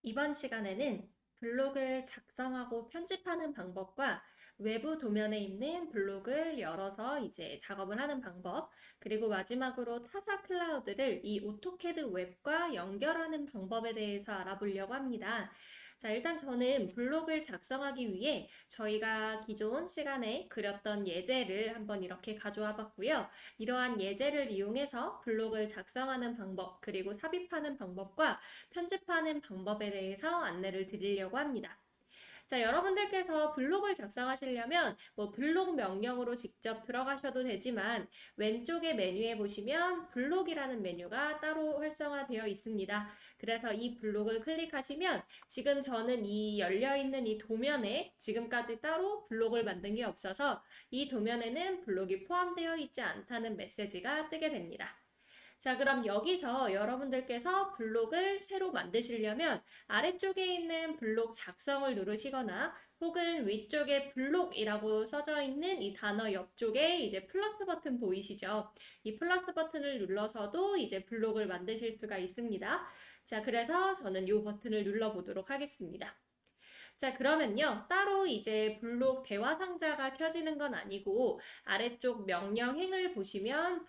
이번 시간에는 블록을 작성하고 편집하는 방법과 외부 도면에 있는 블록을 열어서 이제 작업을 하는 방법, 그리고 마지막으로 타사 클라우드를 이 오토캐드 웹과 연결하는 방법에 대해서 알아보려고 합니다. 자, 일단 저는 블록을 작성하기 위해 저희가 기존 시간에 그렸던 예제를 한번 이렇게 가져와 봤고요. 이러한 예제를 이용해서 블록을 작성하는 방법, 그리고 삽입하는 방법과 편집하는 방법에 대해서 안내를 드리려고 합니다. 자, 여러분들께서 블록을 작성하시려면 블록 명령으로 직접 들어가셔도 되지만 왼쪽의 메뉴에 보시면 블록이라는 메뉴가 따로 활성화되어 있습니다. 그래서 이 블록을 클릭하시면 지금 저는 이 열려있는 이 도면에 지금까지 따로 블록을 만든 게 없어서 이 도면에는 블록이 포함되어 있지 않다는 메시지가 뜨게 됩니다. 자, 그럼 여기서 여러분들께서 블록을 새로 만드시려면 아래쪽에 있는 블록 작성을 누르시거나 혹은 위쪽에 블록이라고 써져 있는 이 단어 옆쪽에 이제 플러스 버튼 보이시죠? 이 플러스 버튼을 눌러서도 이제 블록을 만드실 수가 있습니다. 자, 그래서 저는 이 버튼을 눌러보도록 하겠습니다. 자, 그러면요. 따로 이제 블록 대화 상자가 켜지는 건 아니고 아래쪽 명령행을 보시면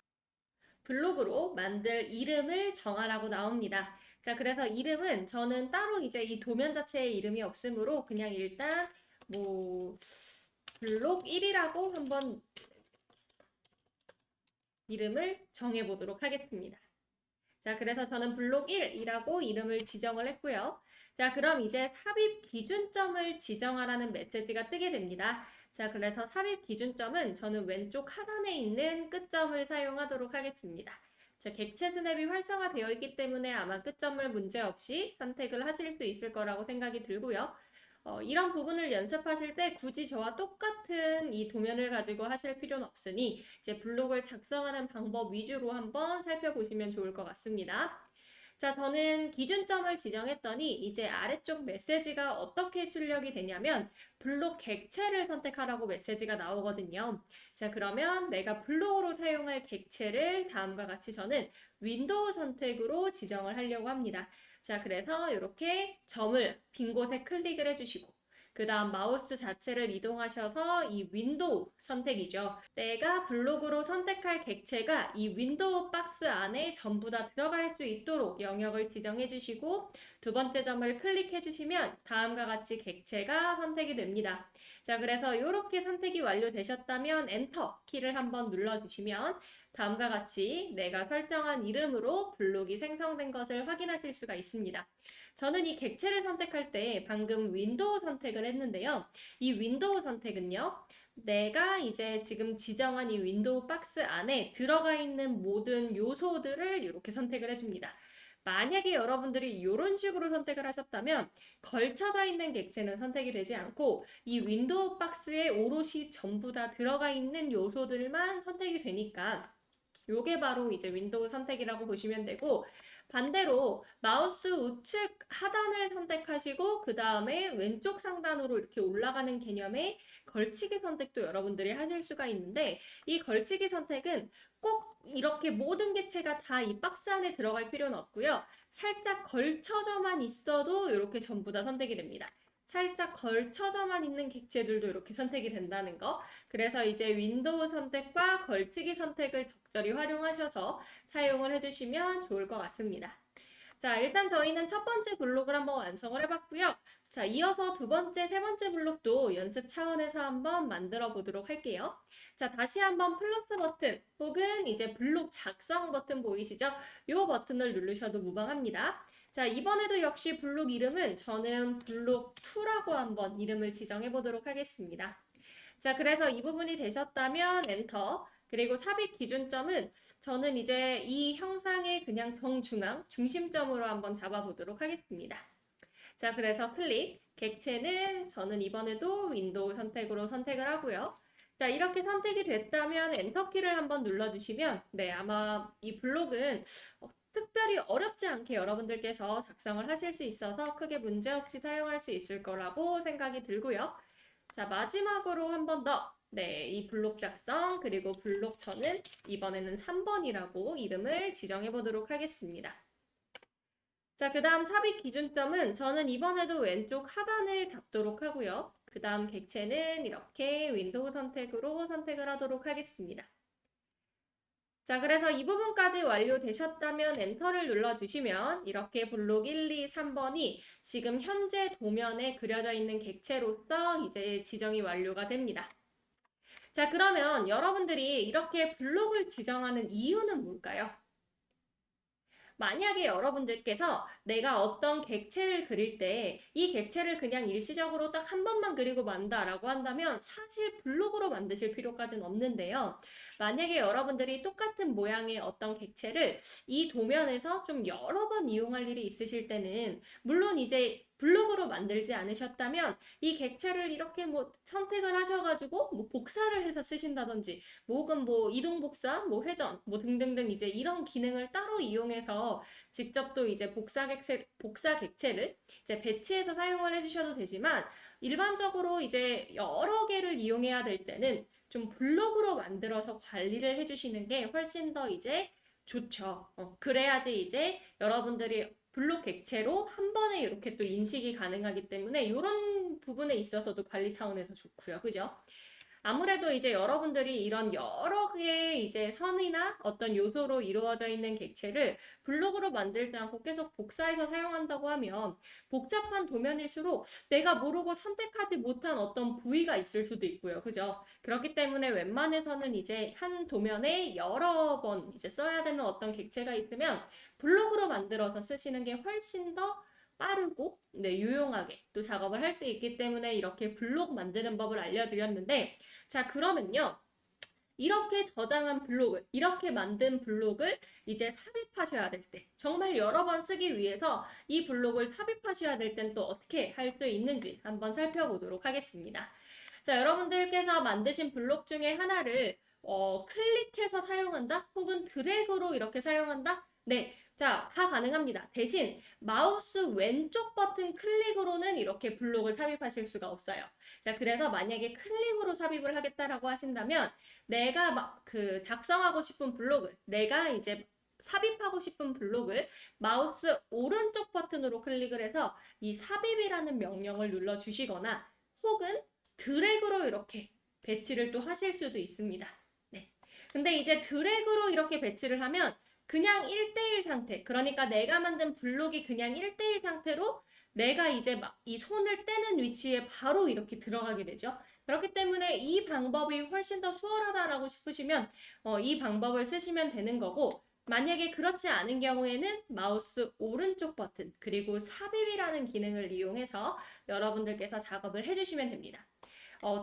블록으로 만들 이름을 정하라고 나옵니다. 자, 그래서 이름은 저는 따로 이제 이 도면 자체에 이름이 없으므로 그냥 일단 블록 1이라고 한번 이름을 정해 보도록 하겠습니다. 자, 그래서 저는 블록 1이라고 이름을 지정을 했고요. 자, 그럼 이제 삽입 기준점을 지정하라는 메시지가 뜨게 됩니다. 자, 그래서 삽입 기준점은 저는 왼쪽 하단에 있는 끝점을 사용하도록 하겠습니다. 자, 객체 스냅이 활성화되어 있기 때문에 아마 끝점을 문제없이 선택을 하실 수 있을 거라고 생각이 들고요. 이런 부분을 연습하실 때 굳이 저와 똑같은 이 도면을 가지고 하실 필요는 없으니 이제 블록을 작성하는 방법 위주로 한번 살펴보시면 좋을 것 같습니다. 자, 저는 기준점을 지정했더니 이제 아래쪽 메시지가 어떻게 출력이 되냐면 블록 객체를 선택하라고 메시지가 나오거든요. 자, 그러면 내가 블록으로 사용할 객체를 다음과 같이 저는 윈도우 선택으로 지정을 하려고 합니다. 자, 그래서 이렇게 점을 빈 곳에 클릭을 해주시고 그 다음 마우스 자체를 이동하셔서 이 윈도우 선택이죠. 내가 블록으로 선택할 객체가 이 윈도우 박스 안에 전부 다 들어갈 수 있도록 영역을 지정해 주시고 두 번째 점을 클릭해 주시면 다음과 같이 객체가 선택이 됩니다. 자, 그래서 이렇게 선택이 완료되셨다면 엔터 키를 한번 눌러주시면 다음과 같이 내가 설정한 이름으로 블록이 생성된 것을 확인하실 수가 있습니다. 저는 이 객체를 선택할 때 방금 윈도우 선택을 했는데요. 이 윈도우 선택은요. 내가 이제 지금 지정한 이 윈도우 박스 안에 들어가 있는 모든 요소들을 이렇게 선택을 해줍니다. 만약에 여러분들이 이런 식으로 선택을 하셨다면 걸쳐져 있는 객체는 선택이 되지 않고 이 윈도우 박스에 오롯이 전부 다 들어가 있는 요소들만 선택이 되니까 요게 바로 이제 윈도우 선택이라고 보시면 되고 반대로 마우스 우측 하단을 선택하시고 그 다음에 왼쪽 상단으로 이렇게 올라가는 개념의 걸치기 선택도 여러분들이 하실 수가 있는데 이 걸치기 선택은 꼭 이렇게 모든 객체가 다 이 박스 안에 들어갈 필요는 없고요. 살짝 걸쳐져만 있어도 이렇게 전부 다 선택이 됩니다. 살짝 걸쳐져만 있는 객체들도 이렇게 선택이 된다는 거. 그래서 이제 윈도우 선택과 걸치기 선택을 적절히 활용하셔서 사용을 해주시면 좋을 것 같습니다. 자, 일단 저희는 첫 번째 블록을 한번 완성을 해봤고요. 자, 이어서 두 번째, 세 번째 블록도 연습 차원에서 한번 만들어 보도록 할게요. 자, 다시 한번 플러스 버튼 혹은 이제 블록 작성 버튼 보이시죠? 이 버튼을 누르셔도 무방합니다. 자, 이번에도 역시 블록 이름은 저는 블록 2라고 한번 이름을 지정해 보도록 하겠습니다. 자, 그래서 이 부분이 되셨다면 엔터. 그리고 삽입 기준점은 저는 이제 이 형상의 그냥 정중앙, 중심점으로 한번 잡아보도록 하겠습니다. 자, 그래서 클릭. 객체는 저는 이번에도 윈도우 선택으로 선택을 하고요. 자, 이렇게 선택이 됐다면 엔터키를 한번 눌러주시면 네, 아마 이 블록은 특별히 어렵지 않게 여러분들께서 작성을 하실 수 있어서 크게 문제없이 사용할 수 있을 거라고 생각이 들고요. 자, 마지막으로 한 번 더. 네, 이 블록 작성 그리고 블록 저는 이번에는 3번이라고 이름을 지정해 보도록 하겠습니다. 자, 그 다음 삽입 기준점은 저는 이번에도 왼쪽 하단을 잡도록 하고요. 그 다음 객체는 이렇게 윈도우 선택으로 선택을 하도록 하겠습니다. 자, 그래서 이 부분까지 완료되셨다면 엔터를 눌러주시면 이렇게 블록 1, 2, 3번이 지금 현재 도면에 그려져 있는 객체로서 이제 지정이 완료가 됩니다. 자, 그러면 여러분들이 이렇게 블록을 지정하는 이유는 뭘까요? 만약에 여러분들께서 내가 어떤 객체를 그릴 때 이 객체를 그냥 일시적으로 딱 한 번만 그리고 만다라고 한다면 사실 블록으로 만드실 필요까지는 없는데요. 만약에 여러분들이 똑같은 모양의 어떤 객체를 이 도면에서 좀 여러 번 이용할 일이 있으실 때는 물론 이제 블록으로 만들지 않으셨다면 이 객체를 이렇게 뭐 선택을 하셔가지고 뭐 복사를 해서 쓰신다든지 혹은 뭐 이동 복사, 뭐 회전, 뭐 등등등 이제 이런 기능을 따로 이용해서 직접 또 이제 복사 객체를 이제 배치해서 사용을 해주셔도 되지만 일반적으로 이제 여러 개를 이용해야 될 때는 좀 블록으로 만들어서 관리를 해주시는 게 훨씬 더 이제 좋죠. 그래야지 이제 여러분들이 블록 객체로 한 번에 이렇게 또 인식이 가능하기 때문에 이런 부분에 있어서도 관리 차원에서 좋고요. 그죠? 아무래도 이제 여러분들이 이런 여러 개의 이제 선이나 어떤 요소로 이루어져 있는 객체를 블록으로 만들지 않고 계속 복사해서 사용한다고 하면 복잡한 도면일수록 내가 모르고 선택하지 못한 어떤 부위가 있을 수도 있고요. 그죠? 그렇기 때문에 웬만해서는 이제 한 도면에 여러 번 이제 써야 되는 어떤 객체가 있으면 블록으로 만들어서 쓰시는 게 훨씬 더 빠르고 유용하게 또 작업을 할 수 있기 때문에 이렇게 블록 만드는 법을 알려드렸는데 자, 그러면요. 이렇게 저장한 블록을, 이렇게 만든 블록을 이제 삽입하셔야 될 때, 정말 여러 번 쓰기 위해서 이 블록을 삽입하셔야 될 땐 또 어떻게 할 수 있는지 한번 살펴보도록 하겠습니다. 자, 여러분들께서 만드신 블록 중에 하나를 클릭해서 사용한다? 혹은 드래그로 이렇게 사용한다? 네. 자, 다 가능합니다. 대신 마우스 왼쪽 버튼 클릭으로는 이렇게 블록을 삽입하실 수가 없어요. 자, 그래서 만약에 클릭으로 삽입을 하겠다라고 하신다면 내가 막 그 작성하고 싶은 블록을 내가 이제 삽입하고 싶은 블록을 마우스 오른쪽 버튼으로 클릭을 해서 이 삽입이라는 명령을 눌러 주시거나 혹은 드래그로 이렇게 배치를 또 하실 수도 있습니다. 네. 근데 이제 드래그로 이렇게 배치를 하면 그냥 1대1 상태, 그러니까 내가 만든 블록이 그냥 1대1 상태로 내가 이제 막 이 손을 떼는 위치에 바로 이렇게 들어가게 되죠. 그렇기 때문에 이 방법이 훨씬 더 수월하다라고 싶으시면 이 방법을 쓰시면 되는 거고 만약에 그렇지 않은 경우에는 마우스 오른쪽 버튼 그리고 삽입이라는 기능을 이용해서 여러분들께서 작업을 해주시면 됩니다.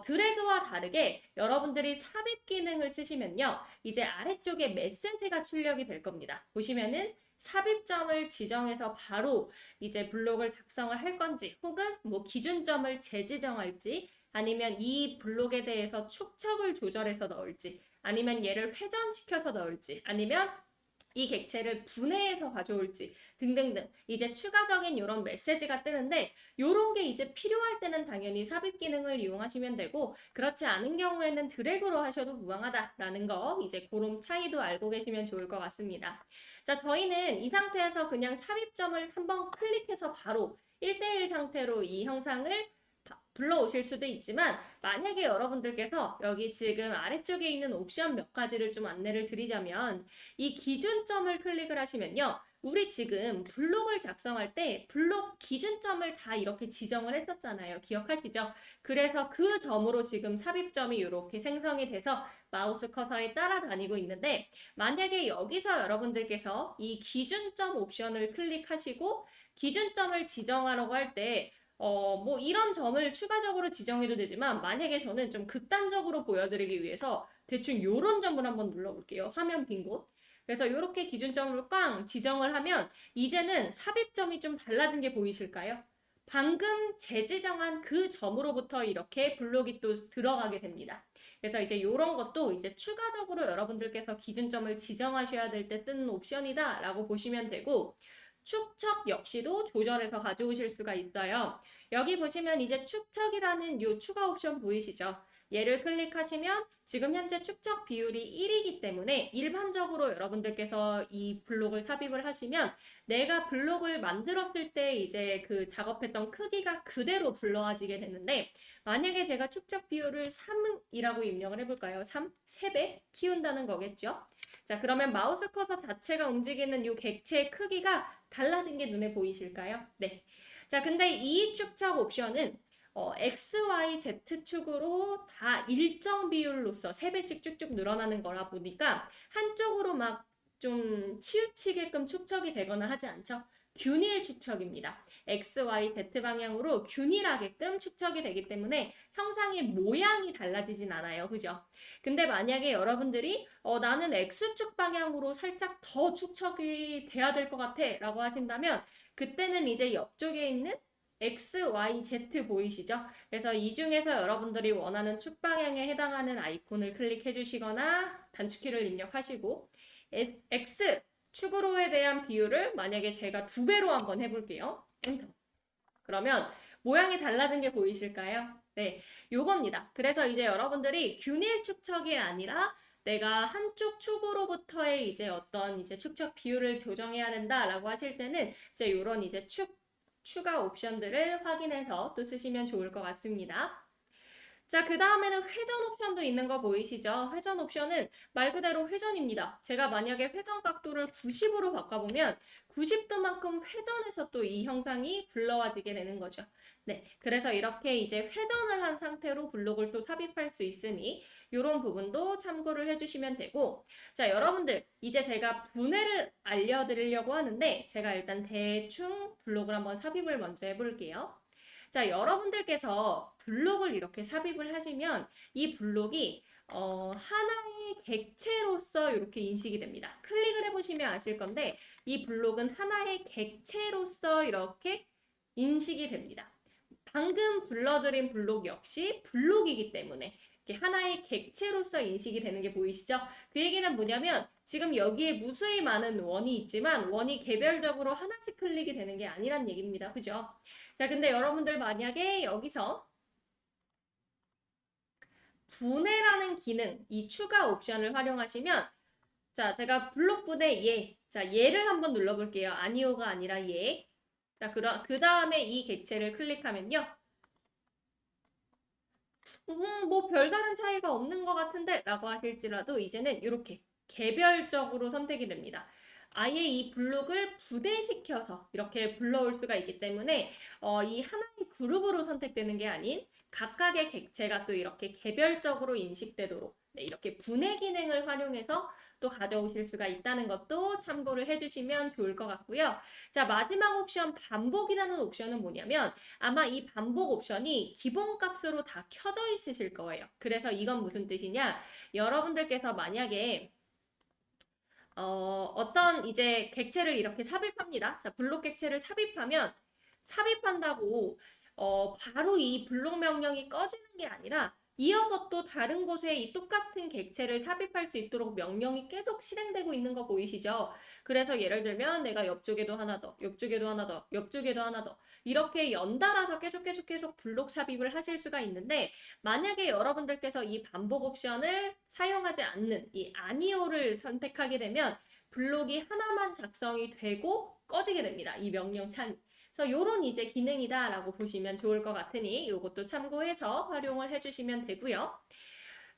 드래그와 다르게 여러분들이 삽입 기능을 쓰시면요. 이제 아래쪽에 메시지가 출력이 될 겁니다. 보시면은 삽입점을 지정해서 바로 이제 블록을 작성을 할 건지 혹은 뭐 기준점을 재지정할지 아니면 이 블록에 대해서 축척을 조절해서 넣을지 아니면 얘를 회전시켜서 넣을지 아니면 이 객체를 분해해서 가져올지 등등등 이제 추가적인 이런 메시지가 뜨는데 이런 게 이제 필요할 때는 당연히 삽입 기능을 이용하시면 되고 그렇지 않은 경우에는 드래그로 하셔도 무방하다라는 거 이제 그런 차이도 알고 계시면 좋을 것 같습니다. 자, 저희는 이 상태에서 그냥 삽입점을 한번 클릭해서 바로 1대1 상태로 이 형상을 불러오실 수도 있지만 만약에 여러분들께서 여기 지금 아래쪽에 있는 옵션 몇 가지를 좀 안내를 드리자면 이 기준점을 클릭을 하시면요. 우리 지금 블록을 작성할 때 블록 기준점을 다 이렇게 지정을 했었잖아요. 기억하시죠? 그래서 그 점으로 지금 삽입점이 이렇게 생성이 돼서 마우스 커서에 따라다니고 있는데 만약에 여기서 여러분들께서 이 기준점 옵션을 클릭하시고 기준점을 지정하려고 할때 뭐 이런 점을 추가적으로 지정해도 되지만 만약에 저는 좀 극단적으로 보여드리기 위해서 대충 요런 점을 한번 눌러볼게요. 화면 빈 곳. 그래서 이렇게 기준점으로 꽝 지정을 하면 이제는 삽입점이 좀 달라진 게 보이실까요? 방금 재지정한 그 점으로부터 이렇게 블록이 또 들어가게 됩니다. 그래서 이제 이런 것도 이제 추가적으로 여러분들께서 기준점을 지정하셔야 될 때 쓰는 옵션이다 라고 보시면 되고 축척 역시도 조절해서 가져오실 수가 있어요. 여기 보시면 이제 축척이라는 요 추가 옵션 보이시죠? 얘를 클릭하시면 지금 현재 축적 비율이 1이기 때문에 일반적으로 여러분들께서 이 블록을 삽입을 하시면 내가 블록을 만들었을 때 이제 그 작업했던 크기가 그대로 불러와지게 되는데 만약에 제가 축적 비율을 3이라고 입력을 해볼까요? 3? 3배 키운다는 거겠죠? 자, 그러면 마우스 커서 자체가 움직이는 이 객체의 크기가 달라진 게 눈에 보이실까요? 네. 자, 근데 이 축적 옵션은 X, Y, Z 축으로 다 일정 비율로서 3배씩 쭉쭉 늘어나는 거라 보니까 한쪽으로 막 좀 치우치게끔 축적이 되거나 하지 않죠. 균일 축적입니다. X, Y, Z 방향으로 균일하게끔 축적이 되기 때문에 형상의 모양이 달라지진 않아요. 그죠? 근데 만약에 여러분들이 나는 X축 방향으로 살짝 더 축적이 돼야 될 것 같아 라고 하신다면 그때는 이제 옆쪽에 있는 X, Y, Z 보이시죠? 그래서 이 중에서 여러분들이 원하는 축 방향에 해당하는 아이콘을 클릭해 주시거나 단축키를 입력하시고 X 축으로에 대한 비율을 만약에 제가 2배로 한번 해볼게요. 엔터. 그러면 모양이 달라진 게 보이실까요? 네, 요겁니다. 그래서 이제 여러분들이 균일 축척이 아니라 내가 한쪽 축으로부터의 이제 어떤 이제 축척 비율을 조정해야 된다라고 하실 때는 이제 요런 이제 추가 옵션들을 확인해서 또 쓰시면 좋을 것 같습니다. 자, 그 다음에는 회전 옵션도 있는 거 보이시죠? 회전 옵션은 말 그대로 회전입니다. 제가 만약에 회전 각도를 90으로 바꿔보면 90도만큼 회전해서 또 이 형상이 불러와지게 되는 거죠. 네, 그래서 이렇게 이제 회전을 한 상태로 블록을 또 삽입할 수 있으니 이런 부분도 참고를 해주시면 되고 자, 여러분들 이제 제가 분해를 알려드리려고 하는데 제가 일단 대충 블록을 한번 삽입을 먼저 해볼게요. 자, 여러분들께서 블록을 이렇게 삽입을 하시면 이 블록이 하나의 객체로서 이렇게 인식이 됩니다. 클릭을 해보시면 아실 건데 이 블록은 하나의 객체로서 이렇게 인식이 됩니다. 방금 불러드린 블록 역시 블록이기 때문에 이렇게 하나의 객체로서 인식이 되는 게 보이시죠? 그 얘기는 뭐냐면 지금 여기에 무수히 많은 원이 있지만 원이 개별적으로 하나씩 클릭이 되는 게 아니란 얘기입니다. 그죠? 자, 근데 여러분들 만약에 여기서 분해라는 기능, 이 추가 옵션을 활용하시면 자, 제가 블록 분해 얘. 자, 얘를 한번 눌러볼게요. 아니오가 아니라 얘. 자, 그 다음에 이 객체를 클릭하면요. 뭐 별다른 차이가 없는 것 같은데 라고 하실지라도 이제는 이렇게 개별적으로 선택이 됩니다. 아예 이 블록을 분해시켜서 이렇게 불러올 수가 있기 때문에 이 하나의 그룹으로 선택되는 게 아닌 각각의 객체가 또 이렇게 개별적으로 인식되도록 네, 이렇게 분해 기능을 활용해서 또 가져오실 수가 있다는 것도 참고를 해주시면 좋을 것 같고요. 자, 마지막 옵션 반복이라는 옵션은 뭐냐면 아마 이 반복 옵션이 기본값으로 다 켜져 있으실 거예요. 그래서 이건 무슨 뜻이냐? 여러분들께서 만약에 어떤 이제 객체를 이렇게 삽입합니다. 자, 블록 객체를 삽입하면 삽입한다고 바로 이 블록 명령이 꺼지는 게 아니라 이어서 또 다른 곳에 이 똑같은 객체를 삽입할 수 있도록 명령이 계속 실행되고 있는 거 보이시죠? 그래서 예를 들면 내가 옆쪽에도 하나 더, 옆쪽에도 하나 더, 옆쪽에도 하나 더 이렇게 연달아서 계속 블록 삽입을 하실 수가 있는데 만약에 여러분들께서 이 반복 옵션을 사용하지 않는 이 아니오를 선택하게 되면 블록이 하나만 작성이 되고 꺼지게 됩니다. 이 명령 창이. 그래서 요런 이제 기능이다라고 보시면 좋을 것 같으니 요것도 참고해서 활용을 해주시면 되고요.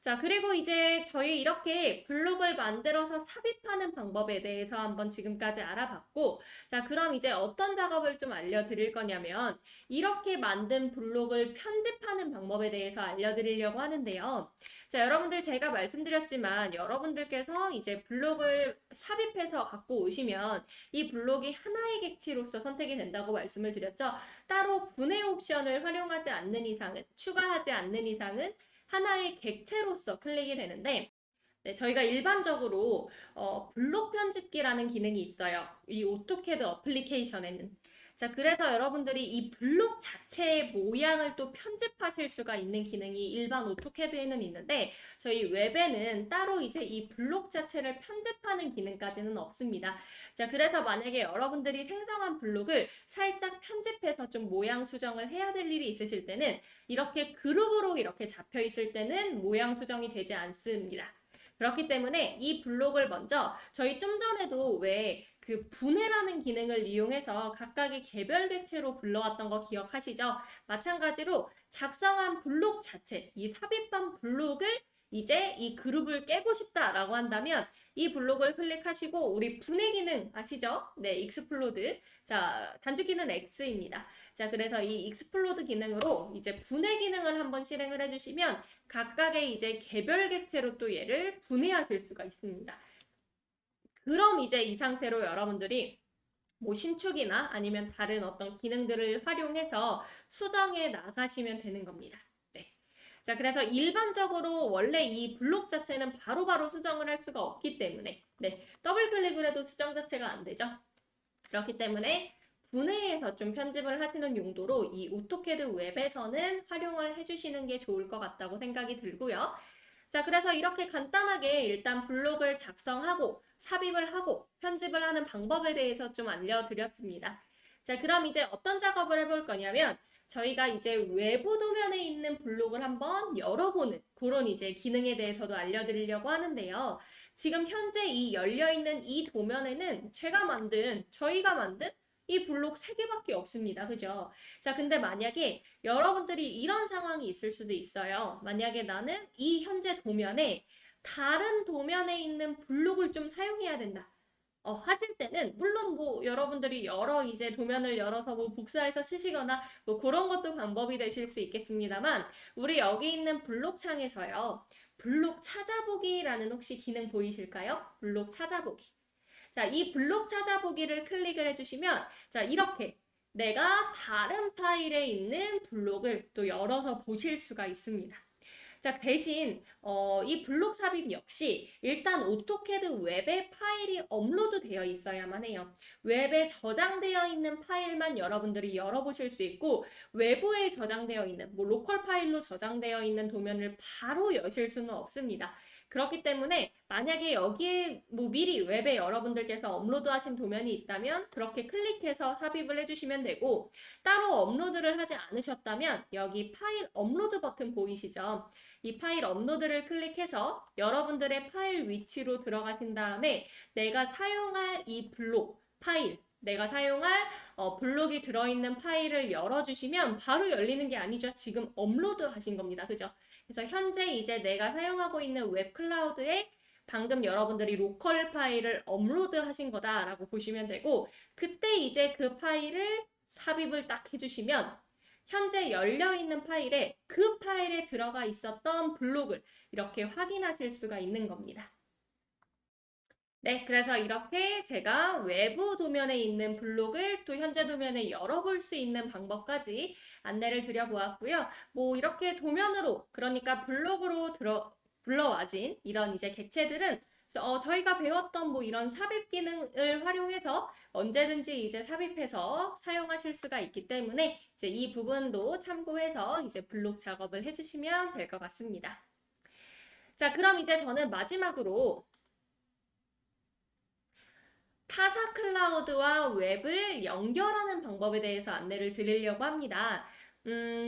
자, 그리고 이제 저희 이렇게 블록을 만들어서 삽입하는 방법에 대해서 한번 지금까지 알아봤고, 자, 그럼 이제 어떤 작업을 좀 알려드릴 거냐면, 이렇게 만든 블록을 편집하는 방법에 대해서 알려드리려고 하는데요. 자, 여러분들 제가 말씀드렸지만, 여러분들께서 이제 블록을 삽입해서 갖고 오시면, 이 블록이 하나의 객체로서 선택이 된다고 말씀을 드렸죠. 따로 분해 옵션을 활용하지 않는 이상은, 추가하지 않는 이상은 하나의 객체로서 클릭이 되는데 네, 저희가 일반적으로 블록 편집기라는 기능이 있어요. 이 오토캐드 어플리케이션에는. 자, 그래서 여러분들이 이 블록 자체의 모양을 또 편집하실 수가 있는 기능이 일반 오토캐드에는 있는데 저희 웹에는 따로 이제 이 블록 자체를 편집하는 기능까지는 없습니다. 자, 그래서 만약에 여러분들이 생성한 블록을 살짝 편집해서 좀 모양 수정을 해야 될 일이 있으실 때는 이렇게 그룹으로 이렇게 잡혀 있을 때는 모양 수정이 되지 않습니다. 그렇기 때문에 이 블록을 먼저 저희 좀 전에도 왜 그 분해라는 기능을 이용해서 각각의 개별 객체로 불러왔던 거 기억하시죠? 마찬가지로 작성한 블록 자체, 이 삽입한 블록을 이제 이 그룹을 깨고 싶다라고 한다면 이 블록을 클릭하시고 우리 분해 기능 아시죠? 네, 익스플로드. 자, 단축키는 X입니다. 자, 그래서 이 익스플로드 기능으로 이제 분해 기능을 한번 실행을 해주시면 각각의 이제 개별 객체로 또 얘를 분해하실 수가 있습니다. 그럼 이제 이 상태로 여러분들이 뭐 신축이나 아니면 다른 어떤 기능들을 활용해서 수정해 나가시면 되는 겁니다. 네. 자, 그래서 일반적으로 원래 이 블록 자체는 바로바로 수정을 할 수가 없기 때문에 네. 더블 클릭을 해도 수정 자체가 안 되죠. 그렇기 때문에 분해해서 좀 편집을 하시는 용도로 이 오토캐드 웹에서는 활용을 해주시는 게 좋을 것 같다고 생각이 들고요. 자, 그래서 이렇게 간단하게 일단 블록을 작성하고 삽입을 하고 편집을 하는 방법에 대해서 좀 알려드렸습니다. 자, 그럼 이제 어떤 작업을 해볼 거냐면 저희가 이제 외부 도면에 있는 블록을 한번 열어보는 그런 이제 기능에 대해서도 알려드리려고 하는데요. 지금 현재 이 열려있는 이 도면에는 저희가 만든 이 블록 3개밖에 없습니다. 그죠? 자, 근데 만약에 여러분들이 이런 상황이 있을 수도 있어요. 만약에 나는 이 현재 도면에 다른 도면에 있는 블록을 좀 사용해야 된다. 하실 때는 물론 뭐 여러분들이 여러 이제 도면을 열어서 뭐 복사해서 쓰시거나 뭐 그런 것도 방법이 되실 수 있겠습니다만 우리 여기 있는 블록 창에서요. 블록 찾아보기라는 혹시 기능 보이실까요? 블록 찾아보기. 자, 이 블록 찾아보기를 클릭을 해주시면 자, 이렇게 내가 다른 파일에 있는 블록을 또 열어서 보실 수가 있습니다. 자, 대신 이 블록 삽입 역시 일단 오토캐드 웹에 파일이 업로드 되어 있어야만 해요. 웹에 저장되어 있는 파일만 여러분들이 열어보실 수 있고 외부에 저장되어 있는 뭐 로컬 파일로 저장되어 있는 도면을 바로 여실 수는 없습니다. 그렇기 때문에 만약에 여기에 뭐 미리 웹에 여러분들께서 업로드하신 도면이 있다면 그렇게 클릭해서 삽입을 해주시면 되고 따로 업로드를 하지 않으셨다면 여기 파일 업로드 버튼 보이시죠? 이 파일 업로드를 클릭해서 여러분들의 파일 위치로 들어가신 다음에 내가 사용할 이 블록 파일 내가 사용할 블록이 들어있는 파일을 열어주시면 바로 열리는 게 아니죠. 지금 업로드 하신 겁니다. 그죠? 그래서 현재 이제 내가 사용하고 있는 웹 클라우드에 방금 여러분들이 로컬 파일을 업로드 하신 거다라고 보시면 되고 그때 이제 그 파일을 삽입을 딱 해주시면 현재 열려있는 파일에 그 파일에 들어가 있었던 블록을 이렇게 확인하실 수가 있는 겁니다. 네, 그래서 이렇게 제가 외부 도면에 있는 블록을 또 현재 도면에 열어볼 수 있는 방법까지 안내를 드려보았고요. 뭐 이렇게 도면으로, 그러니까 블록으로 불러와진 이런 이제 객체들은 저희가 배웠던 뭐 이런 삽입 기능을 활용해서 언제든지 이제 삽입해서 사용하실 수가 있기 때문에 이제 이 부분도 참고해서 이제 블록 작업을 해주시면 될 것 같습니다. 자, 그럼 이제 저는 마지막으로 타사 클라우드와 웹을 연결하는 방법에 대해서 안내를 드리려고 합니다.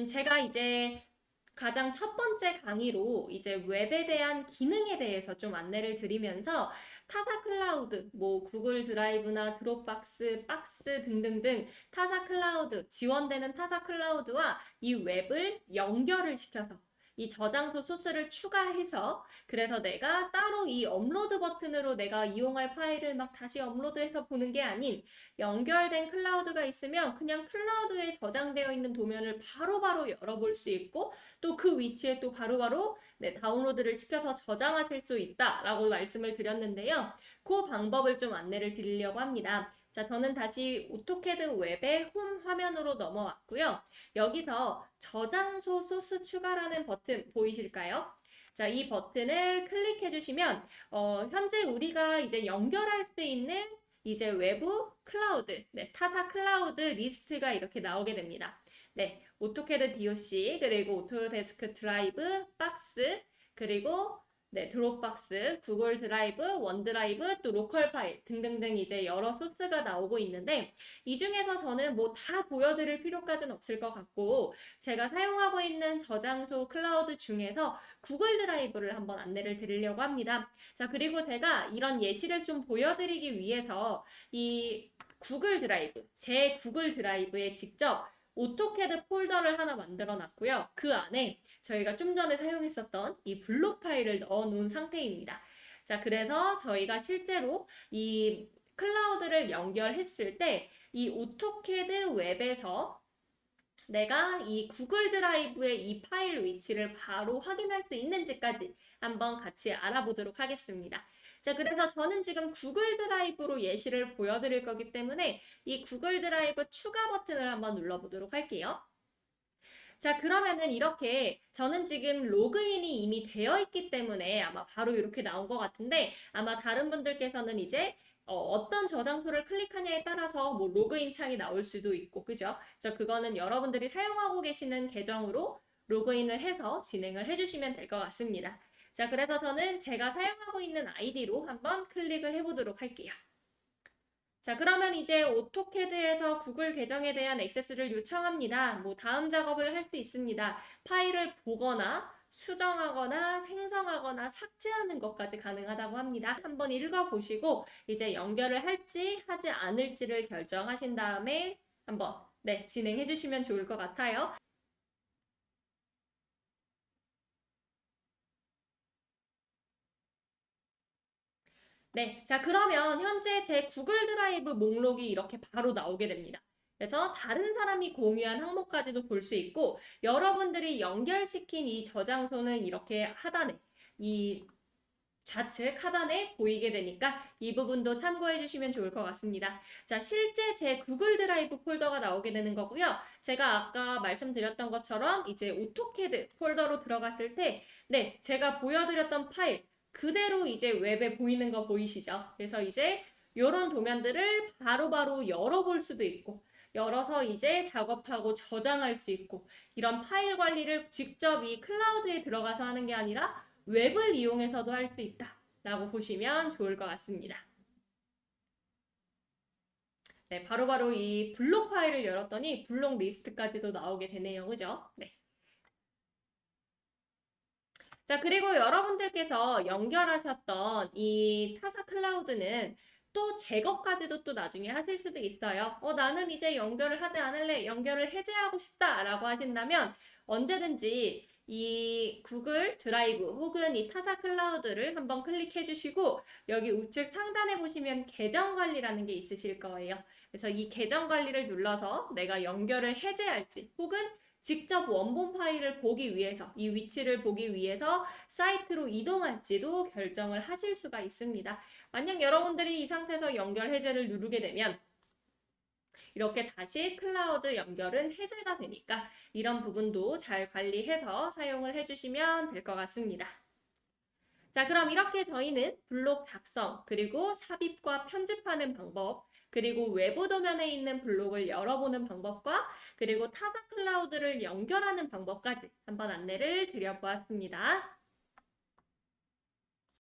제가 이제 가장 첫 번째 강의로 이제 웹에 대한 기능에 대해서 좀 안내를 드리면서 타사 클라우드, 뭐 구글 드라이브나 드롭박스, 박스 등등등 타사 클라우드, 지원되는 타사 클라우드와 이 웹을 연결을 시켜서 이 저장소 소스를 추가해서 그래서 내가 따로 이 업로드 버튼으로 내가 이용할 파일을 막 다시 업로드해서 보는 게 아닌 연결된 클라우드가 있으면 그냥 클라우드에 저장되어 있는 도면을 바로바로 열어볼 수 있고 또 그 위치에 또 바로바로 네, 다운로드를 시켜서 저장하실 수 있다라고 말씀을 드렸는데요. 그 방법을 좀 안내를 드리려고 합니다. 자, 저는 다시 오토캐드 웹의 홈 화면으로 넘어왔고요. 여기서 저장소 소스 추가라는 버튼 보이실까요? 자, 이 버튼을 클릭해 주시면 현재 우리가 이제 연결할 수 있는 이제 외부 클라우드, 네, 타사 클라우드 리스트가 이렇게 나오게 됩니다. 네, 오토캐드 DOC, 그리고 오토데스크 드라이브, 박스, 그리고 네, 드롭박스, 구글 드라이브, 원드라이브, 또 로컬 파일 등등등 이제 여러 소스가 나오고 있는데 이 중에서 저는 뭐 다 보여드릴 필요까지는 없을 것 같고 제가 사용하고 있는 저장소 클라우드 중에서 구글 드라이브를 한번 안내를 드리려고 합니다. 자, 그리고 제가 이런 예시를 좀 보여드리기 위해서 이 구글 드라이브, 제 구글 드라이브에 직접 오토캐드 폴더를 하나 만들어 놨고요. 그 안에 저희가 좀 전에 사용했었던 이 블록 파일을 넣어 놓은 상태입니다. 자, 그래서 저희가 실제로 이 클라우드를 연결했을 때 이 오토캐드 웹에서 내가 이 구글 드라이브의 이 파일 위치를 바로 확인할 수 있는지까지 한번 같이 알아보도록 하겠습니다. 자, 그래서 저는 지금 구글 드라이브로 예시를 보여드릴 거기 때문에 이 구글 드라이브 추가 버튼을 한번 눌러보도록 할게요. 자, 그러면은 이렇게 저는 지금 로그인이 이미 되어 있기 때문에 아마 바로 이렇게 나온 것 같은데 아마 다른 분들께서는 이제 어떤 저장소를 클릭하냐에 따라서 뭐 로그인 창이 나올 수도 있고, 그죠? 그래서 그거는 여러분들이 사용하고 계시는 계정으로 로그인을 해서 진행을 해주시면 될 것 같습니다. 자, 그래서 저는 제가 사용하고 있는 아이디로 한번 클릭을 해보도록 할게요. 자, 그러면 이제 오토캐드에서 구글 계정에 대한 액세스를 요청합니다. 뭐 다음 작업을 할 수 있습니다. 파일을 보거나 수정하거나 생성하거나 삭제하는 것까지 가능하다고 합니다. 한번 읽어보시고 이제 연결을 할지 하지 않을지를 결정하신 다음에 한번 네, 진행해 주시면 좋을 것 같아요. 네, 자 그러면 현재 제 구글 드라이브 목록이 이렇게 바로 나오게 됩니다. 그래서 다른 사람이 공유한 항목까지도 볼 수 있고 여러분들이 연결시킨 이 저장소는 이렇게 하단에 이 좌측 하단에 보이게 되니까 이 부분도 참고해 주시면 좋을 것 같습니다. 자, 실제 제 구글 드라이브 폴더가 나오게 되는 거고요. 제가 아까 말씀드렸던 것처럼 이제 오토캐드 폴더로 들어갔을 때 네, 제가 보여드렸던 파일 그대로 이제 웹에 보이는 거 보이시죠? 그래서 이제 이런 도면들을 바로바로 열어볼 수도 있고 열어서 이제 작업하고 저장할 수 있고 이런 파일 관리를 직접 이 클라우드에 들어가서 하는 게 아니라 웹을 이용해서도 할 수 있다라고 보시면 좋을 것 같습니다. 네, 바로바로 이 블록 파일을 열었더니 블록 리스트까지도 나오게 되네요. 그죠? 네. 자, 그리고 여러분들께서 연결하셨던 이 타사 클라우드는 또 제거까지도 또 나중에 하실 수도 있어요. 나는 이제 연결을 하지 않을래, 연결을 해제하고 싶다라고 하신다면 언제든지 이 구글 드라이브 혹은 이 타사 클라우드를 한번 클릭해 주시고 여기 우측 상단에 보시면 계정 관리라는 게 있으실 거예요. 그래서 이 계정 관리를 눌러서 내가 연결을 해제할지 혹은 직접 원본 파일을 보기 위해서 이 위치를 보기 위해서 사이트로 이동할지도 결정을 하실 수가 있습니다. 만약 여러분들이 이 상태에서 연결 해제를 누르게 되면 이렇게 다시 클라우드 연결은 해제가 되니까 이런 부분도 잘 관리해서 사용을 해주시면 될 것 같습니다. 자, 그럼 이렇게 저희는 블록 작성, 그리고 삽입과 편집하는 방법, 그리고 외부 도면에 있는 블록을 열어보는 방법과 그리고 타사 클라우드를 연결하는 방법까지 한번 안내를 드려보았습니다.